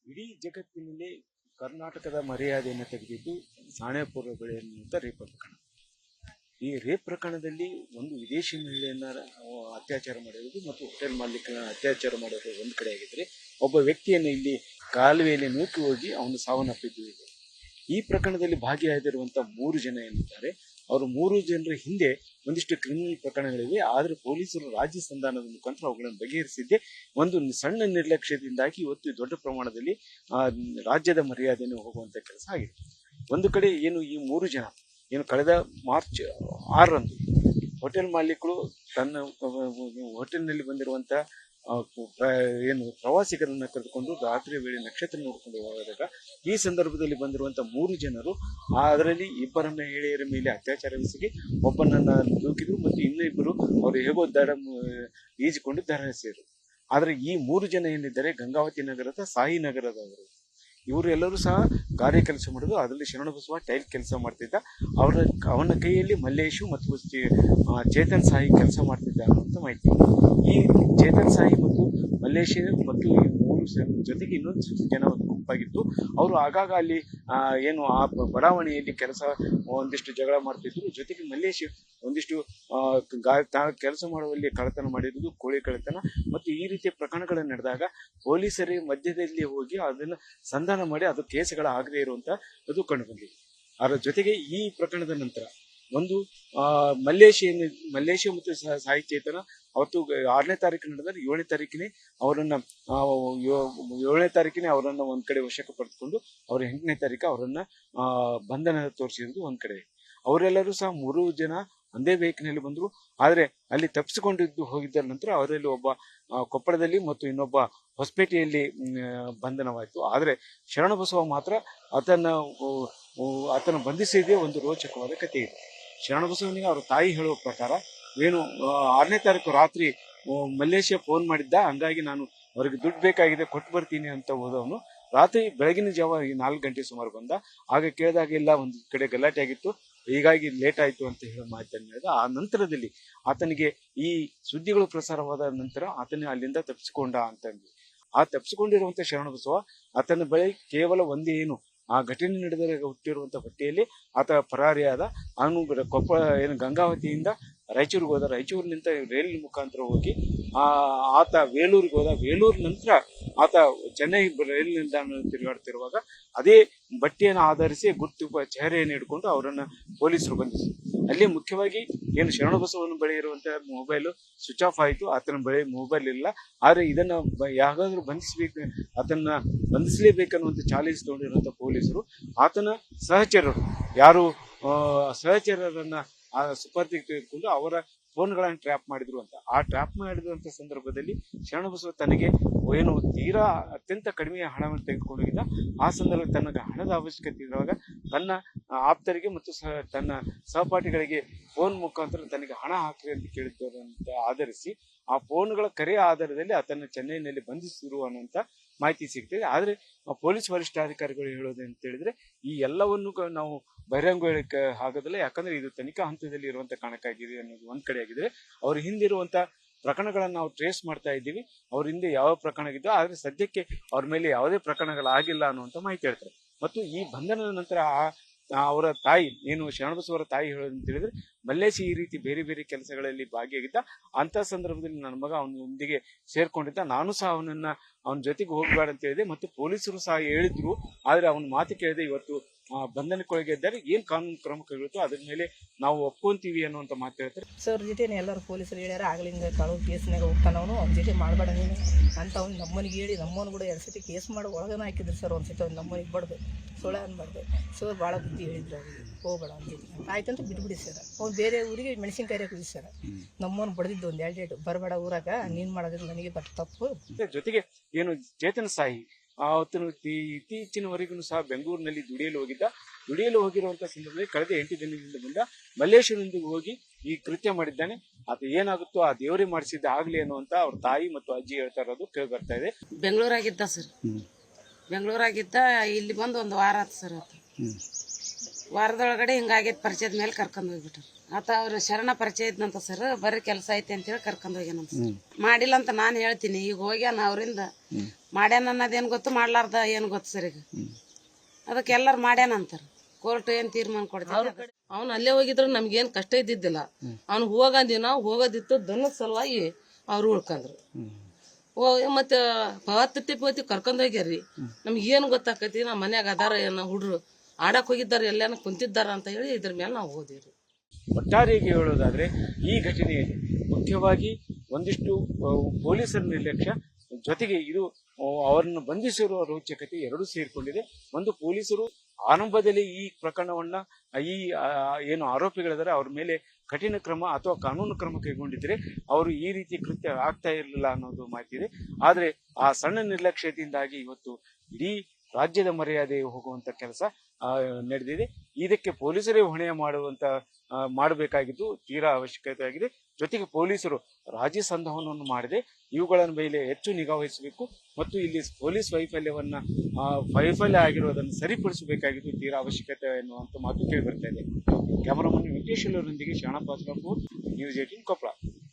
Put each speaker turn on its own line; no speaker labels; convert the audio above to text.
ಇಡೀ ಜಗತ್ತಿನಲ್ಲಿ ಕರ್ನಾಟಕದ ಮರ್ಯಾದೆಯನ್ನು ತೆಗೆದಿದ್ದು ಸಾಣೆಪುರ ಬಳಿ ಎನ್ನುವಂಥ ರೇಪ್ ಪ್ರಕರಣ. ಈ ರೇಪ್ ಪ್ರಕರಣದಲ್ಲಿ ಒಂದು ವಿದೇಶಿ ಮಹಿಳೆಯನ್ನ ಅತ್ಯಾಚಾರ ಮಾಡಿರುವುದು ಮತ್ತು ಹೋಟೆಲ್ ಮಾಲೀಕನ ಅತ್ಯಾಚಾರ ಮಾಡೋದು ಒಂದು ಕಡೆ ಆಗಿದ್ರೆ, ಒಬ್ಬ ವ್ಯಕ್ತಿಯನ್ನು ಇಲ್ಲಿ ಕಾಲುವೆಯಲ್ಲಿ ನೂಕಿ ಹೋಗಿ ಅವನು ಸಾವನ್ನಪ್ಪಿದ್ದು ಇದೆ. ಈ ಪ್ರಕರಣದಲ್ಲಿ ಭಾಗಿಯಾಗಿರುವಂತಹ 3 ಜನ ಏನಿದ್ದಾರೆ, ಅವರು 3 ಜನರ ಹಿಂದೆ ಒಂದಿಷ್ಟು ಕ್ರಿಮಿನಲ್ ಪ್ರಕರಣಗಳಿವೆ. ಆದರೆ ಪೊಲೀಸರು ರಾಜ್ಯ ಸಂಧಾನದ ಮುಖಾಂತರ ಅವುಗಳನ್ನು ಬಗೆಹರಿಸಿದ್ದೆ ಒಂದು ಸಣ್ಣ ನಿರ್ಲಕ್ಷ್ಯದಿಂದಾಗಿ ಇವತ್ತು ದೊಡ್ಡ ಪ್ರಮಾಣದಲ್ಲಿ ರಾಜ್ಯದ ಮರ್ಯಾದೆಯನ್ನು ಹೋಗುವಂತ ಕೆಲಸ ಆಗಿದೆ. ಒಂದು ಕಡೆ ಏನು ಈ 3 ಜನ ಏನು ಕಳೆದ ಮಾರ್ಚ್ 6ರಂದು ಹೋಟೆಲ್ ಮಾಲೀಕರು ತನ್ನ ಹೋಟೆಲ್ನಲ್ಲಿ ಬಂದಿರುವಂತ ಏನು ಪ್ರವಾಸಿಗರನ್ನ ಕರೆದುಕೊಂಡು ರಾತ್ರಿ ವೇಳೆ ನಕ್ಷತ್ರ ನೋಡಿಕೊಂಡು ಹೋದಾಗ ಈ ಸಂದರ್ಭದಲ್ಲಿ ಬಂದಿರುವಂತಹ 3 ಜನರು ಅದರಲ್ಲಿ 2 ಮಹಿಳೆಯರ ಮೇಲೆ ಅತ್ಯಾಚಾರವೆಸಗಿ ಒಬ್ಬನನ್ನ ದೂಕಿದ್ರು ಮತ್ತು ಇನ್ನಿಬ್ಬರು ಅವರು ಹೇಗೋ ಈಜಿಕೊಂಡು ಧರಿಸಿದರು. ಆದರೆ ಈ 3 ಜನ ಏನಿದ್ದಾರೆ ಗಂಗಾವತಿ ನಗರದ ಸಾಯಿ ನಗರದವರು. ಇವರು ಎಲ್ಲರೂ ಸಹ ಗಾರೆ ಕೆಲಸ ಮಾಡೋದು. ಅದರಲ್ಲಿ ಶರಣಬಸವ ಟೈಲ್ ಕೆಲಸ ಮಾಡ್ತಿದ್ದ. ಅವನ ಕೈಯಲ್ಲಿ ಮಲ್ಲೇಶು ಮತ್ತು ಚೇತನ್ ಸಾಯಿ ಕೆಲಸ ಮಾಡ್ತಿದ್ದ ಅನ್ನುವಂಥ ಮಾಹಿತಿ. ಈ ಚೇತನ್ ಸಾಯಿ ಮತ್ತು ಮಲ್ಲೇಶ್ ಮತ್ತು ಈ 3 ಜೊತೆಗೆ ಇನ್ನೊಂದು ಜನ ಗುಂಪಾಗಿತ್ತು. ಅವರು ಆಗಾಗ ಅಲ್ಲಿ ಏನು ಆ ಬಡಾವಣೆಯಲ್ಲಿ ಒಂದಿಷ್ಟು ಜಗಳ ಮಾಡ್ತಿದ್ರು. ಜೊತೆಗೆ ಮಲ್ಲೇಶ್ ಒಂದಿಷ್ಟು ಕೆಲಸ ಮಾಡುವಲ್ಲಿ ಕಳ್ಳತನ ಮಾಡಿರುವುದು, ಕೋಳಿ ಕಳ್ಳತನ ಮತ್ತು ಈ ರೀತಿಯ ಪ್ರಕರಣಗಳು ನಡೆದಾಗ ಪೊಲೀಸರೇ ಮಧ್ಯದಲ್ಲಿ ಹೋಗಿ ಅದನ್ನ ಸಂಧಾನ ಮಾಡಿ ಅದು ಕೇಸುಗಳಾಗದೇ ಇರುವಂತ ಅದು ಕಂಡು ಬಂದಿದೆ. ಅದರ ಜೊತೆಗೆ ಈ ಪ್ರಕರಣದ ನಂತರ ಒಂದು ಮಲ್ಲೇಶ್ ಮತ್ತು ಸಾಯಿ ಚೇತನ ಅವತ್ತು 6ನೇ ತಾರೀಕು ನಡೆದರೆ 7ನೇ ತಾರೀಕಿನೇ ಅವರನ್ನ ಒಂದ್ ಕಡೆ ವಶಕ್ಕೆ ಪಡೆದುಕೊಂಡು ಅವ್ರ 8ನೇ ತಾರೀಕು ಅವರನ್ನ ಬಂಧನ ತೋರಿಸಿರುವುದು ಒಂದ್ ಕಡೆ. ಅವರೆಲ್ಲರೂ ಸಹ 3 ಜನ ಒಂದೇ ವೆಹಿಕಲ್ನಲ್ಲಿ ಬಂದ್ರು. ಆದ್ರೆ ಅಲ್ಲಿ ತಪ್ಪಿಸಿಕೊಂಡಿದ್ದು ಹೋಗಿದ್ದ ನಂತರ ಅವರಲ್ಲಿ ಒಬ್ಬ ಕೊಪ್ಪಳದಲ್ಲಿ ಮತ್ತು ಇನ್ನೊಬ್ಬ ಹೊಸಪೇಟೆಯಲ್ಲಿ ಬಂಧನವಾಯಿತು. ಆದ್ರೆ ಶರಣಬಸವ ಮಾತ್ರ ಆತನ ಬಂಧಿಸಿದೇ ಒಂದು ರೋಚಕವಾದ ಕಥೆ ಇದೆ. ಶರಣಬಸವನಿಗೆ ಅವ್ರ ತಾಯಿ ಹೇಳುವ ಪ್ರಕಾರ ಏನು 6ನೇ ತಾರೀಕು ರಾತ್ರಿ ಮಲ್ಲೇಶ ಫೋನ್ ಮಾಡಿದ್ದ, ಹಂಗಾಗಿ ನಾನು ಅವ್ರಿಗೆ ದುಡ್ಡು ಬೇಕಾಗಿದೆ ಕೊಟ್ಟು ಬರ್ತೀನಿ ಅಂತ ಹೋದವನು ರಾತ್ರಿ ಬೆಳಗಿನ ಜಾವ 4 ಗಂಟೆ ಸುಮಾರು ಬಂದ. ಆಗ ಕೇಳಿದಾಗೆಲ್ಲ ಒಂದು ಕಡೆ ಗಲಾಟೆ ಆಗಿತ್ತು, ಹೀಗಾಗಿ ಲೇಟ್ ಆಯ್ತು ಅಂತ ಹೇಳೋ ಮಾತನ್ನು ಹೇಳಿದ. ಆ ನಂತರದಲ್ಲಿ ಆತನಿಗೆ ಈ ಸುದ್ದಿಗಳು ಪ್ರಸಾರವಾದ ನಂತರ ಆತನ ಅಲ್ಲಿಂದ ತಪ್ಪಿಸಿಕೊಂಡ ಅಂತಂದು ಆ ತಪ್ಪಿಸಿಕೊಂಡಿರುವಂತ ಶರಣಬಸವ ಆತನ ಬಳಿ ಕೇವಲ ಒಂದೇನು ಆ ಘಟನೆ ನಡೆದರೆ ಹುಟ್ಟಿರುವಂತಹ ಹೊಟ್ಟೆಯಲ್ಲಿ ಆತ ಪರಾರಿಯಾದ. ಅವನು ಕೊಪ್ಪಳ ಏನು ಗಂಗಾವತಿಯಿಂದ ರಾಯಚೂರಿಗೆ ಹೋದ. ರಾಯಚೂರಿನಿಂದ ರೈಲ್ ಮುಖಾಂತರ ಹೋಗಿ ಆತ ವೇಲೂರಿಗೆ ಹೋದ. ವೇಲೂರು ನಂತರ ಆತ ಚೆನ್ನೈ ರೈಲು ನಿಲ್ದಾಣ ತಿರುಗಾಡ್ತಿರುವಾಗ ಅದೇ ಬಟ್ಟೆಯನ್ನು ಆಧರಿಸಿ ಗುರ್ತು ಚೆಹರೆಯನ್ನು ಹಿಡ್ಕೊಂಡು ಅವರನ್ನ ಪೊಲೀಸರು ಬಂಧಿಸಿದರು. ಅಲ್ಲಿ ಮುಖ್ಯವಾಗಿ ಏನು ಶರಣಬಸವನ ಬಳಿ ಇರುವಂತಹ ಮೊಬೈಲ್ ಸ್ವಿಚ್ ಆಫ್ ಆಯಿತು. ಆತನ ಬಳಿ ಮೊಬೈಲ್ ಇಲ್ಲ. ಆದ್ರೆ ಇದನ್ನ ಯಾವಾಗಾದ್ರೂ ಬಂಧಿಸಲೇಬೇಕನ್ನುವಂತ ಚಾಲೆಂಜ್ ತಗೊಂಡಿರುವಂತಹ ಪೊಲೀಸರು ಆತನ ಸಹಚರರನ್ನ ಸುಪರ್ದಿಗೆ ತೆಗೆದುಕೊಂಡು ಅವರ ಫೋನ್ಗಳನ್ನು ಟ್ರ್ಯಾಪ್ ಮಾಡಿದ್ರು ಅಂತ. ಆ ಟ್ರ್ಯಾಪ್ ಮಾಡಿರುವಂತ ಸಂದರ್ಭದಲ್ಲಿ ಶರಣಬಸವ ತನಗೆ ಏನು ತೀರಾ ಅತ್ಯಂತ ಕಡಿಮೆ ಹಣವನ್ನು ತೆಗೆದುಕೊಂಡಿದ್ದ. ಆ ಸಂದರ್ಭದಲ್ಲಿ ತನಗೆ ಹಣದ ಅವಶ್ಯಕತೆ ಇರುವಾಗ ತನ್ನ ಆಪ್ತರಿಗೆ ಮತ್ತು ತನ್ನ ಸಹಪಾಠಿಗಳಿಗೆ ಫೋನ್ ಮುಖಾಂತರ ತನಗೆ ಹಣ ಹಾಕ್ರಿ ಅಂತ ಕೇಳಿದ್ದರಂತ ಆಧರಿಸಿ ಆ ಫೋನ್ಗಳ ಕರೆಯ ಆಧಾರದಲ್ಲಿ ಆತನ ಚೆನ್ನೈನಲ್ಲಿ ಬಂಧಿಸಿರು ಅನ್ನುವಂತ ಮಾಹಿತಿ ಸಿಗ್ತದೆ. ಆದ್ರೆ ಪೊಲೀಸ್ ವರಿಷ್ಠಾಧಿಕಾರಿಗಳು ಹೇಳೋದು ಅಂತ ಹೇಳಿದ್ರೆ ಈ ಎಲ್ಲವನ್ನು ನಾವು ಬಹಿರಂಗ ಹೇಳಿಕೆ ಆಗೋದಿಲ್ಲ. ಯಾಕಂದ್ರೆ ಇದು ತನಿಖಾ ಹಂತದಲ್ಲಿ ಇರುವಂತ ಕಾರಣಕ್ಕಾಗಿದೆ ಅನ್ನೋದು ಒಂದ್ ಕಡೆ ಆಗಿದ್ರೆ, ಅವ್ರ ಹಿಂದಿರುವಂತ ಪ್ರಕರಣಗಳನ್ನ ನಾವು ಟ್ರೇಸ್ ಮಾಡ್ತಾ ಇದ್ದೀವಿ. ಅವ್ರ ಹಿಂದೆ ಯಾವ ಪ್ರಕರಣ ಆಗಿದ್ದೋ ಆದ್ರೆ ಸದ್ಯಕ್ಕೆ ಅವ್ರ ಮೇಲೆ ಯಾವುದೇ ಪ್ರಕರಣಗಳಾಗಿಲ್ಲ ಅನ್ನುವಂತ ಮಾಹಿತಿ ಹೇಳ್ತಾರೆ. ಮತ್ತು ಈ ಬಂಧನದ ನಂತರ ಅವರ ತಾಯಿ ಏನು ಶರಣಬಸವರ ತಾಯಿ ಹೇಳೋದಂತ ಹೇಳಿದ್ರೆ, ಮಲ್ಲೇಶ್ ಈ ರೀತಿ ಬೇರೆ ಬೇರೆ ಕೆಲಸಗಳಲ್ಲಿ ಭಾಗಿಯಾಗಿದ್ದ. ಅಂತ ಸಂದರ್ಭದಲ್ಲಿ ನನ್ನ ಮಗ ಅವನೊಂದಿಗೆ ಸೇರ್ಕೊಂಡಿದ್ದ. ನಾನು ಸಹ ಅವನ ಜೊತೆಗೆ ಹೋಗ್ಬೇಡ ಅಂತ ಹೇಳಿದೆ ಮತ್ತು ಪೊಲೀಸರು ಸಹ ಹೇಳಿದ್ರು. ಆದ್ರೆ ಅವನ ಮಾತು ಕೇಳಿದೆ. ಇವತ್ತು ಬಂಧನಕ್ಕೊಳಗಿದ್ದಾರೆ. ಏನ್ ಕಾನೂನು ಕ್ರಮ ಕೈಗೊಳ್ಳುತ್ತೋ ಅದ್ರ ಮೇಲೆ ನಾವು ಒಪ್ಕೊಂತೀವಿ ಅನ್ನುವಂತ ಮಾತು ಹೇಳ್ತಾರೆ.
ಸರ್ ಜೊತೆ ಎಲ್ಲರೂ ಪೊಲೀಸರು ಹೇಳ್ಯಾರ, ಆಗ್ಲಿಂದ ಕಾಳು ಕೇಸ್ನಾಗ ಹೋಗ್ತಾನವನು, ಅವ್ನ ಜೊತೆ ಮಾಡಬೇಡ ನೀನು ಅಂತ ಅವ್ನು ನಮ್ಮನಿಗೆ ಹೇಳಿ ನಮ್ಮನ್ನು ಕೂಡ 2 ಸತಿ ಕೇಸ್ ಮಾಡಿ ಒಳಗನ ಹಾಕಿದ್ರು ಸರ್. ಒಂದ್ಸತಿ ಅವ್ನು ನಮ್ಮನಿಗೆ ಬಡ್ದು ಸೊಳ್ಳೆ ಅನ್ಬಾರ್ದು ಸರ್, ಭಾಳ ಬುದ್ಧಿ ಹೇಳಿದ್ರು ಅವ್ರಿಗೆ ಹೋಗ್ಬೇಡ ಅಂತ ಆಯ್ತಂತ ಬಿಟ್ಬಿಡಿ ಸರ್. ಅವ್ನು ಬೇರೆ ಊರಿಗೆ ಮೆಣಸಿನ್ಕಾಯಿ ಹೋಗಿ ಸರ್, ನಮ್ಮನ್ನು ಬಡ್ದಿದ್ದು ಒಂದು 2 ಡೇಟ್ ಬರಬೇಡ ಊರಾಗ, ನೀನ್ ಮಾಡೋದ್ರಿಂದ ನನಗೆ ತಪ್ಪು.
ಜೊತೆಗೆ ಏನು ಚೇತನ್ ಸಾಯಿ ಆತನು ಇತ್ತೀಚಿನವರೆಗೂ ಸಹ ಬೆಂಗಳೂರಿನಲ್ಲಿ ದುಡಿಯಲು ಹೋಗಿರುವಂತಹ ಸಂದರ್ಭದಲ್ಲಿ ಕಳೆದ 8 ದಿನದಿಂದ ಬಂದ ಮಲ್ಲೇಶ್ವರದೊಂದಿಗೆ ಹೋಗಿ ಈ ಕೃತ್ಯ ಮಾಡಿದ್ದಾನೆ. ಅದು ಏನಾಗುತ್ತೋ ಆ ದೇವರೇ ಮಾಡಿಸಿದ್ದ ಆಗ್ಲಿ ಅನ್ನುವಂತ ಅವ್ರ ತಾಯಿ ಮತ್ತು ಅಜ್ಜಿ ಹೇಳ್ತಾ ಇರೋದು ಕೇಳಿ ಬರ್ತಾ ಇದೆ.
ಬೆಂಗಳೂರಾಗಿದ್ದ ಸರ್, ಬೆಂಗಳೂರಾಗಿದ್ದ ಇಲ್ಲಿ ಬಂದು 1 ವಾರ ಆಯ್ತು ಸರ್. ವಾರದೊಳಗಡೆ ಹಿಂಗಾಗೈತೆ ಪರಿಚಯದ ಮೇಲೆ ಕರ್ಕೊಂಡು ಹೋಗ್ಬಿಟ್ರು. ಆತ ಅವ್ರ ಶರಣ ಪರಿಚಯ ಇದ್ನಂತ ಸರ್, ಬರೀ ಕೆಲಸ ಐತಿ ಅಂತೇಳಿ ಕರ್ಕೊಂಡ್ ಹೋಗ್ಯಾನಂತ ಸರ್. ಮಾಡಿಲ್ಲ ಅಂತ ನಾನು ಹೇಳ್ತೀನಿ, ಈಗ ಹೋಗ್ಯಾನ ಅವರಿಂದ ಮಾಡ್ಯಾನ ಅನ್ನೋದೇನು ಗೊತ್ತು, ಮಾಡ್ಲಾರ್ದ ಏನು ಗೊತ್ತು ಸರ್. ಈಗ ಅದಕ್ಕೆ ಎಲ್ಲಾರು ಮಾಡ್ಯಾನಂತಾರ, ಕೋರ್ಟ್ ಏನ್ ತೀರ್ಮಾನ ಕೊಡ್ತಾರೆ.
ಅವ್ನು ಅಲ್ಲೇ ಹೋಗಿದ್ರು ನಮ್ಗೇನ್ ಕಷ್ಟ ಇದ್ದಿದ್ದಿಲ್ಲ. ಅವ್ನು ಹೋಗಂದಿವಿ, ನಾವು ಹೋಗೋದಿತ್ತು ದನದ ಸಲುವಾಗಿ ಅವ್ರು ಉಳ್ಕಂದ್ರು. ಮತ್ತೆ ಪವತ್ತಿ ಕರ್ಕೊಂಡ್ ಹೋಗ್ಯಾರಿ. ನಮ್ಗೇನು ಗೊತ್ತಾಕೈತಿ, ನಮ್ಮ ಮನ್ಯಾಗ ಅದಾರ ಏನ ಹುಡ್ರು ಆಡಕ್ ಹೋಗಿದ್ದಾರ, ಎಲ್ಲಾನ ಕುಂತಿದ್ದಾರ ಅಂತ ಹೇಳಿ ಇದ್ರ ಮೇಲೆ ನಾವು ಹೋದಿವ್ರಿ.
ಒಟ್ಟಾರೆಯಾಗಿ ಹೇಳೋದಾದ್ರೆ ಈ ಘಟನೆಯಲ್ಲಿ ಮುಖ್ಯವಾಗಿ ಒಂದಿಷ್ಟು ಪೊಲೀಸರ ನಿರ್ಲಕ್ಷ್ಯ, ಜೊತೆಗೆ ಇದು ಅವರನ್ನು ಬಂಧಿಸಿರುವ ರೋಚಕತೆ ಎರಡೂ ಸೇರಿಕೊಂಡಿದೆ. ಒಂದು, ಪೊಲೀಸರು ಆರಂಭದಲ್ಲಿ ಈ ಪ್ರಕರಣವನ್ನ ಈ ಏನು ಆರೋಪಿಗಳಿದ್ದಾರೆ ಅವ್ರ ಮೇಲೆ ಕಠಿಣ ಕ್ರಮ ಅಥವಾ ಕಾನೂನು ಕ್ರಮ ಕೈಗೊಂಡಿದ್ರೆ ಅವರು ಈ ರೀತಿ ಕೃತ್ಯ ಆಗ್ತಾ ಇರಲಿಲ್ಲ ಅನ್ನೋದು ಮಾಹಿತಿ. ಆದ್ರೆ ಆ ಸಣ್ಣ ನಿರ್ಲಕ್ಷ್ಯದಿಂದಾಗಿ ಇವತ್ತು ಇಡೀ ರಾಜ್ಯದ ಮರ್ಯಾದೆ ಹೋಗುವಂತ ಕೆಲಸ ನಡೆದಿದೆ. ಇದಕ್ಕೆ ಪೊಲೀಸರೇ ಹೊಣೆ ಮಾಡಬೇಕಾಗಿದ್ದು ತೀರಾ ಅವಶ್ಯಕತೆ ಆಗಿದೆ. ಜೊತೆಗೆ ಪೊಲೀಸರು ರಾಜಿ ಸಂಧಾನವನ್ನು ಮಾಡದೆ ಇವುಗಳ ಮೇಲೆ ಹೆಚ್ಚು ನಿಗಾ ವಹಿಸಬೇಕು ಮತ್ತು ಇಲ್ಲಿ ಪೊಲೀಸ್ ವೈಫಲ್ಯ ಆಗಿರುವುದನ್ನು ಸರಿಪಡಿಸಬೇಕಾಗಿದ್ದು ತೀರಾ ಅವಶ್ಯಕತೆ ಎನ್ನುವಂತ ಮಾತು ಕೇಳಿ ಬರ್ತಾ ಇದೆ. ಕ್ಯಾಮರಾಮನ್ ವೆಂಕಟೇಶ್ ಅವರೊಂದಿಗೆ ಶರಣಪ್ಪ ನ್ಯೂಸ್ 18 ಕೊಪ್ಪಳ.